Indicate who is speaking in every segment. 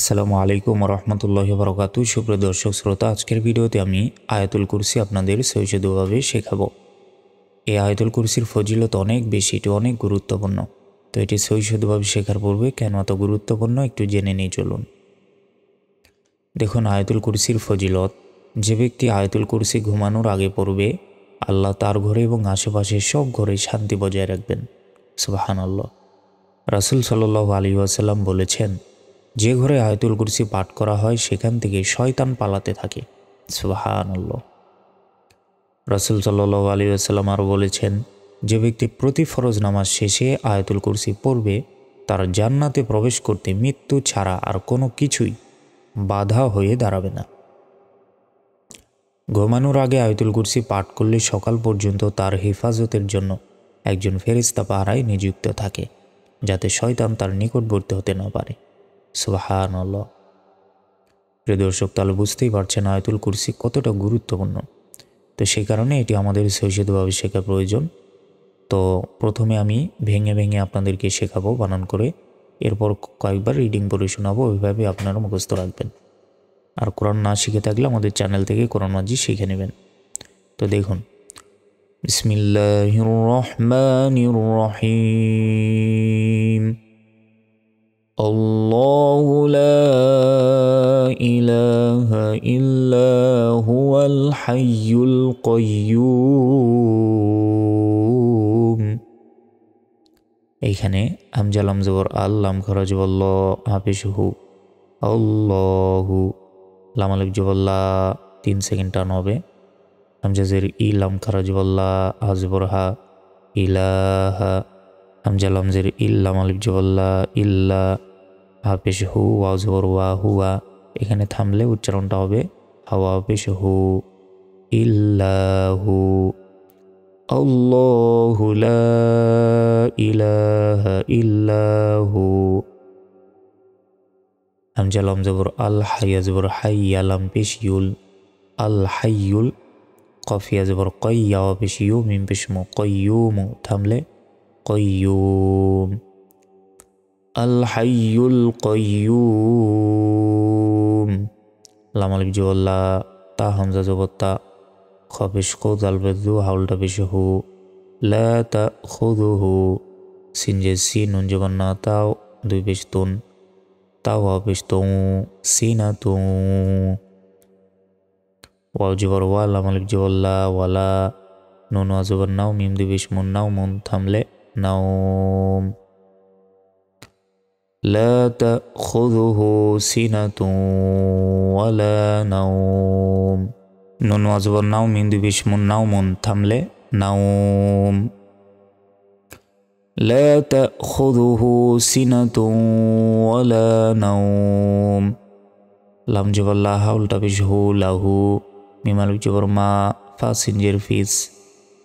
Speaker 1: আসসালামু আলাইকুম রহমতুল্লাহি বারাকাতুহু। সুপ্রিয় দর্শক শ্রোতা, আজকের ভিডিওতে আমি আয়াতুল কুরসি আপনাদের সহিষ্ণুভাবে শেখাবো। এই আয়াতুল কুরসির ফজিলত অনেক বেশি, এটি অনেক গুরুত্বপূর্ণ। তো এটি সহিষ্ণুভাবে শেখার পূর্বে কেন এত গুরুত্বপূর্ণ একটু জেনে নিয়ে চলুন। দেখুন, আয়াতুল কুরসির ফজিলত: যে ব্যক্তি আয়াতুল কুরসি ঘুমানোর আগে পড়বে, আল্লাহ তার ঘরে এবং আশেপাশের সব ঘরে শান্তি বজায় রাখবেন। সুবহানাল্লাহ। রাসূল সাল্লাল্লাহু আলাইহি ওয়াসাল্লাম বলেছেন, যে ঘরে আয়াতুল কুরসি পাঠ করা হয় সেখান থেকে শয়তান পালাতে থাকে। সুবহানাল্লাহ। রাসূল সাল্লাল্লাহু আলাইহি ওয়াসাল্লাম আরও বলেছেন, যে ব্যক্তি প্রতি ফরজ নামাজ শেষে আয়াতুল কুরসি পড়বে, তার জান্নাতে প্রবেশ করতে মৃত্যু ছাড়া আর কোনো কিছুই বাধা হয়ে দাঁড়াবে না। ঘুমানোর আগে আয়াতুল কুরসি পাঠ করলে সকাল পর্যন্ত তার হেফাজতের জন্য একজন ফেরেশতা পাহারায় নিযুক্ত থাকে, যাতে শয়তান তার নিকটবর্তী হতে না পারে। সুবহানাল্লাহ। প্রিয় দর্শক, তাহলে বুঝতেই পারছেন আয়াতুল কুরসি কতটা গুরুত্বপূর্ণ। তো সেই কারণে এটি আমাদের সহিষ্ণুভাবে শেখা প্রয়োজন। তো প্রথমে আমি ভেঙে ভেঙে আপনাদেরকে শেখাবো বানান করে, এরপর কয়েকবার রিডিং পড়ে শোনাবো। ওইভাবে আপনারা মুখস্থ রাখবেন। আর কোরআন না শিখে থাকলে আমাদের চ্যানেল থেকে কোরআন মাজিদ শিখে নেবেন। তো দেখুন, বিসমিল্লাহির রহমানির রহিম। আল্লাহু লা ইলাহা ইল্লা হুয়াল হাইয়ুল কাইয়্যুম। এইখানে হামজা লাম জবর আল, লাম খরা জবর ল, হাফেশ হু, আল্লাহু, লাম আলিফ জবর লা, 3 সেকেন্ড টান হবে। হামজা জের ই, লাম খরা জবর লা, হা জবর হা, ইলাহা, হামজা লাম জের ইল, লাম আলিফ জবর লা, ইল্লা, হাফেশ হু, ওয়া জবর ওয়া, হুয়া। এখানে থামলে উচ্চারণটা হবে হাওয়া, হাফেশ হু, ইল্লাহু, আল্লাহু লা ইলাহা ইল্লাহু। হামজা লাম জবর আল, হাইয়া জবর হাইয়া, লাম পেশ ইউল, আল হাইয়ুল, কফিয়া জবর কয়্যা, ওয়া পেশ ইউ, মিম পেশ মু, কয়্যুম। থামলে কয়্যুম, আল হাইয়ুল কাইয়্যুম। লাম আলিফ জবর লা, তা হামজা জবর তা, খ পেশ কো, দাল পেশ দু, হাউলটা পেশ হু, লা তাখুযুহু। সিন জের সি, নুন জবর না, তাও 2 পেশ তুন, তাও ওয়া পেশ তু, সিনাতু। ওয়াও জবর ওয়া, লাম আলিফ জবর লা, ওয়ালা, নুন ওয়া জবর নাও, মিম 2 পেশ মুন, নাও মুন। থামলে নাওম, لا تأخذه سنة ولا نوم। নুন ওয়া জবর নাও, মিম 2 পেশ মুন, নাও মুন। থামলে নাওম, لا تأخذه سنة ولا نوم। লাম জবর লা, হাউলটা পেশ হু, লাহু, মিম আলিফ জবর মা, ফা সিন জের ফিস,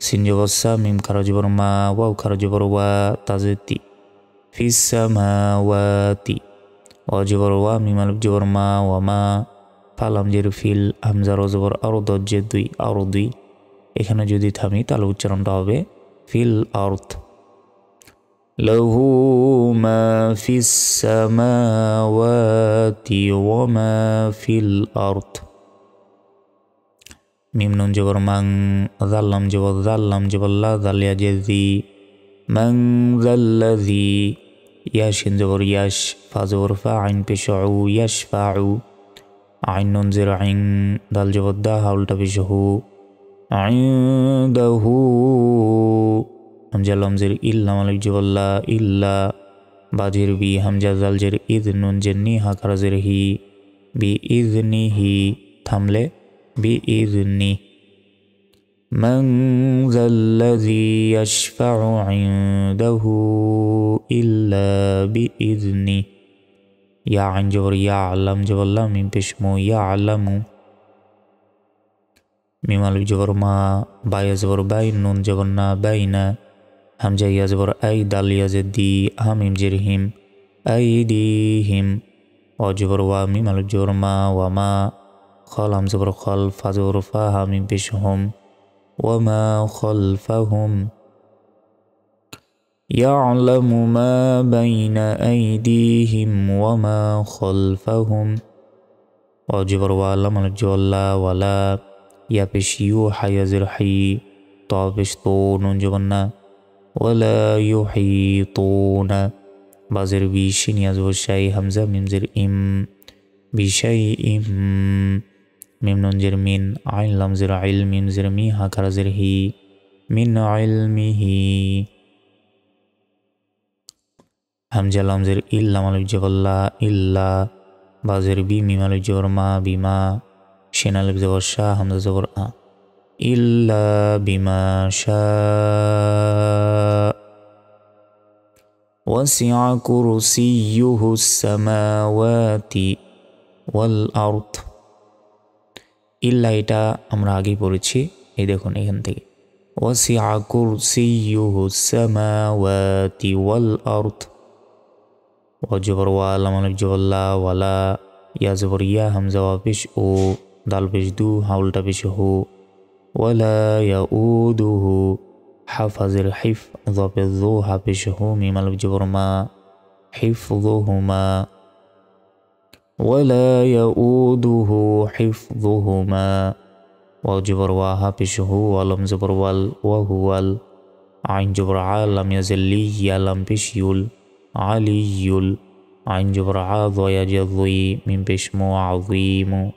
Speaker 1: সিন জবর সা, মিম খারা জবর মা, ওয়াও খারা জবর ওয়া, তাজের তি, ফিস সামাওয়াতি, ওয়া জবর ওয়া, মিম আলিফ জবর মা, ওয়া মা, ফা লাম জের ফিল, হামজা র জবর আরো, দজ জের 2, আরো 2। এখানে যদি থামি তাহলে উচ্চারণটা হবে ফিল আরদ। লাহু মা ফিস সামাওয়াতি ওয়া মা ফিল আরদ। মিম নুন জবর মাং, যাল লাম জবর যাল, লাম জবর লা, যাল ইয়া জের জি, মান যাল্লাযী। ইয়া শিন জবর ইয়াশ, ফা জবর ফা, আইন পেশ উ, ইয়াশফাউ, আইন নুন জের আইন, দাল জবর দা, হাউলটা পেশ হু, ইনদাহু, হামজা লাম জের ইল, লাম আলিফ জবর লা, ইল্লা, বা জের বি, হামজা জাল জের ইদ, নুন জের নি, হা খারা জের হি, বি ইযনিহি। থামলে বি ইযনি। من ذا الذي يشفع عنده إلا بإذنه। يا عين جبر يا، علم جبر لا، ميم পেশ মু, يعلم، মিম আলিফ জবর মা, বায়া জবর বাই, নুন জবর না, বাইনা, হামজা ইয়া জবর আই, দাল ইয়া জের দি, হা মিম জের হিম, আইদিহিম, ওয়া জবর ওয়া, মিম আলিফ জবর মা, ওয়া মা, খল হাম জবর খল, ফা জবর ফা, হা মিম পেশ হুম, ওয়ামা খলফাহুম। يعلم ما بين أيديهم وما خلفهم وجبر والله من الجولا ولا يبشيو حيزر حي طابش طون جبنا ولا يحيطون بازر بيشين يزور شاي همزة ممزر بشيء ميم ننزر من عين لمزر علم ممزر مي هكذا زره من علمه همزة لمزر إلا مالك جبلا إلا بازر بي مي مالك جبر ما بما شين ألف زبر شا همزة زبر إلا بما شاء وسع كرسيه السماوات والأرض ইল্লা এটা আমরা আগেই পড়েছি এই দেখুন এখান থেকে ওয়াসিআ কুরসিয়ুহুস সামাওয়াতি ওয়াল আরদ ওয়াজবর ওয়া লাম আলিফ জবল্লা ওয়ালা ইয়া জবর ইয়া হামজা ওয়া পেশ ও দাল পেশ দু হাউলটা পেশ হু ওয়ালা ইয়াউদুহু হাফাজের হিফ যাবে যু হা পেশ হু মিম আলিফ জবর মা হিফযুহুমা ولا يؤوده حفظهما وجبر واها بشه ولم زبر وال وهو عين جبر عالم يزلي يلم بشيول علي عين جبر عاض يجضي من بشمو عظيم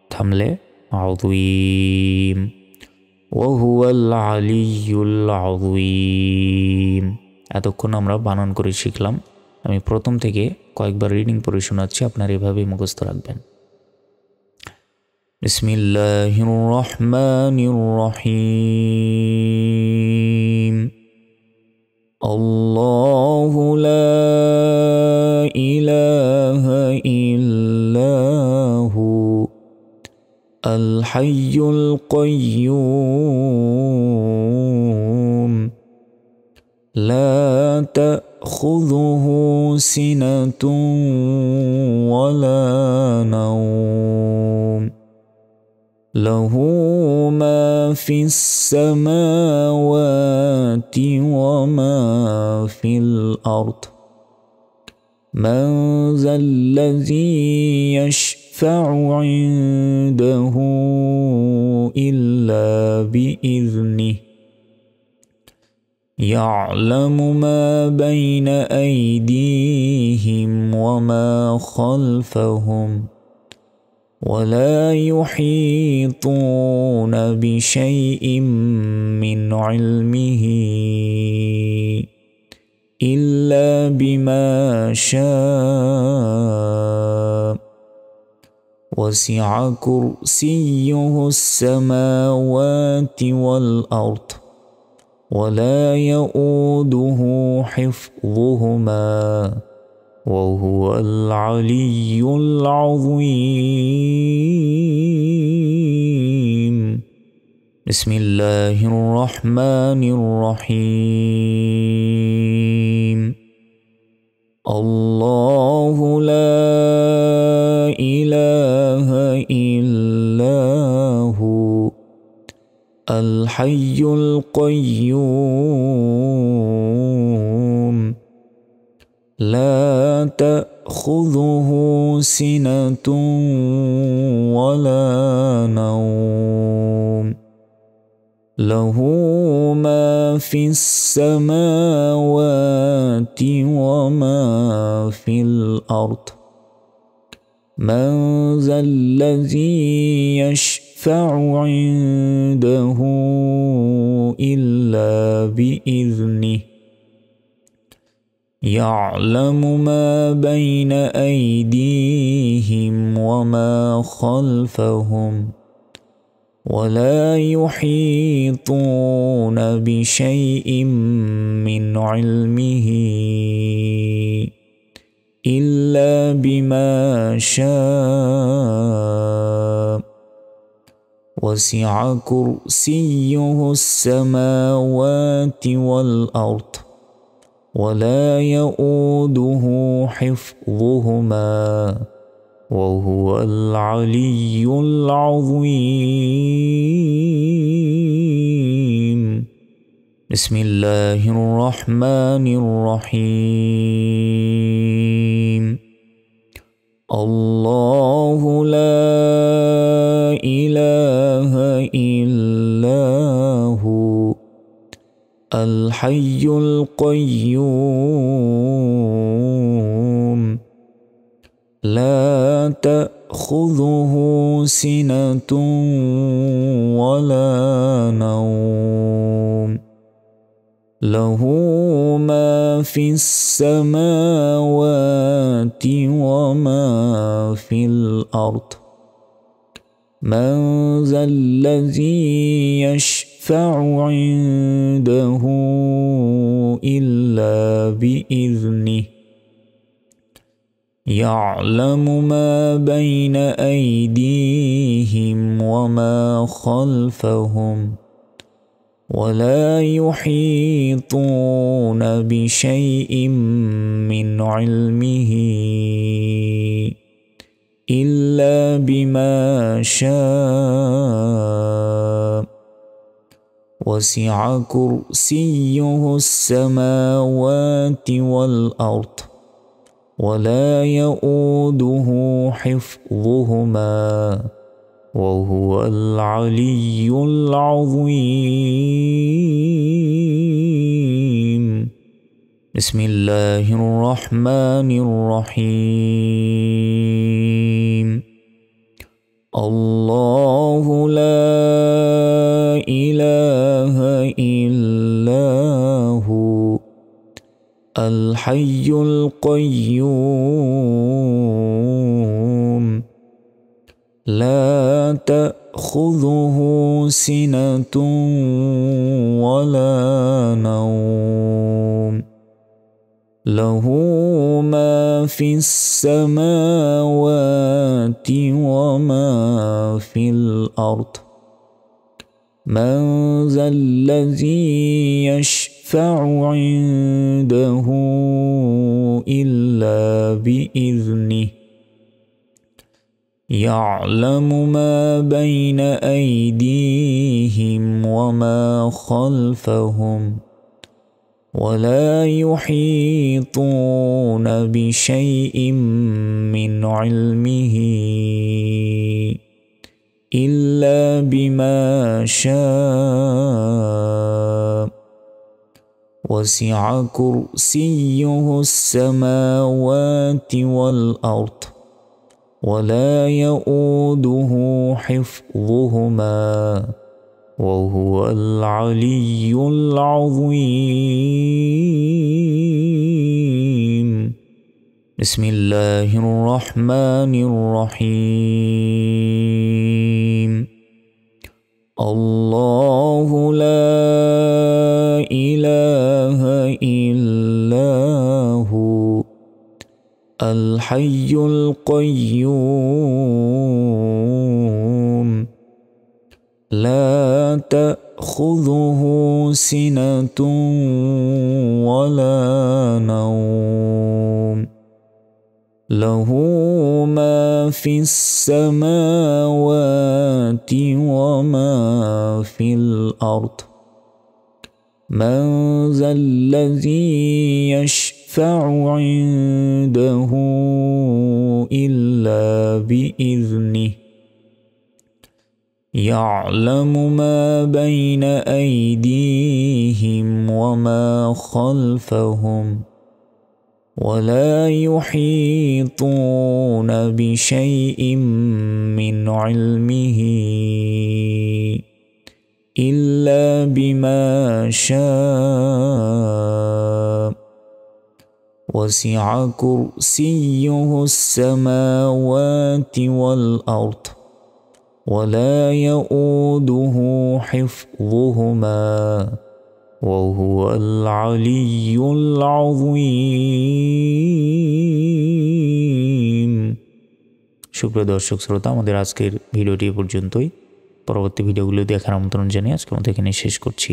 Speaker 1: تملي عظيم وهو العلي العظيم এতক্ষণ আমরা বানান করে শিখলাম আমি প্রথম থেকে কয়েকবার রিডিং পড়ে শোনাচ্ছি আপনারা এভাবে মুখস্থ রাখবেন বিসমিল্লাহির রহমানির রহিম আল্লাহু লা ইলাহা ইল্লাহু আল হাইয়ুল কাইয়্যুম লা تأخذه سنة ولا نوم له ما في السماوات وما في الأرض من ذا الذي يشفع عنده إلا بإذنه يعلم ما بين أيديهم وما خلفهم ولا يحيطون بشيء من علمه إلا بما شاء وسع كرسيه السماوات والأرض ولا يؤوده حفظهما وهو العلي العظيم بسم الله الرحمن الرحيم الله لا إله إلا هو الحي القيوم لا تأخذه سنة ولا نوم له ما في السماوات وما في الأرض من ذا الذي يشفع عنده إلا بإذنه يعلم ما بين أيديهم وما خلفهم ولا يحيطون بشيء من علمه إلا بما شاء وسع كرسيه السماوات والأرض ولا يؤوده حفظهما وهو العلي العظيم বিসমিল্লাহির রহমানির রহিম। আল্লাহু লা ইলাহা ইল্লাহু আল হাইয়ুল কাইয়্যুম লা তাখুযুহু সিনাতুন ওয়ালা নাওম লাহু মা ফিস সামাওয়াতি ওয়া মা ফিল আরদ মান যাল্লাযী ইয়াশফা'ু ইনদাহু ইল্লা বিইذনিহি يعلم ما بين أيديهم وما خلفهم ولا يحيطون بشيء من علمه إلا بما شاء وسع كرسيه السماوات والأرض ولا يؤوده حفظهما وهو العلي العظيم بسم الله الرحمن الرحيم الله لا إله إلا هو الحي القيوم لا تأخذه سنة ولا نوم له ما في السماوات وما في الأرض من ذا الذي يشفع عنده إلا بإذنه يعلم ما بين أيديهم وما خلفهم ولا يحيطون بشيء من علمه إلا بما شاء وسع كرسيه السماوات والأرض ولا يؤوده حفظهما وهو العلي العظيم بسم الله الرحمن الرحيم الله لا إله إلا هو الحي القيوم لا تأخذه سنة ولا نوم له ما في السماوات وما في الأرض من ذا الذي يشفع عنده إلا بإذنه يعلم ما بين أيديهم وما خلفهم ولا يحيطون بشيء من علمه إلا بما شاء وسع كرسيه السماوات والأرض ولا يؤوده حفظهما وهو العلي العظيم সুপ্রিয় দর্শক শ্রোতা, আমাদের আজকের ভিডিওটি পর্যন্তই। পরবর্তী ভিডিওগুলো দেখার আমন্ত্রণ জানিয়ে আজকের মতো এখানে শেষ করছি।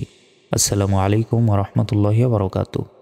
Speaker 1: আসসালামু আলাইকুম ওয়া রাহমাতুল্লাহি ওয়া বারাকাতুহু।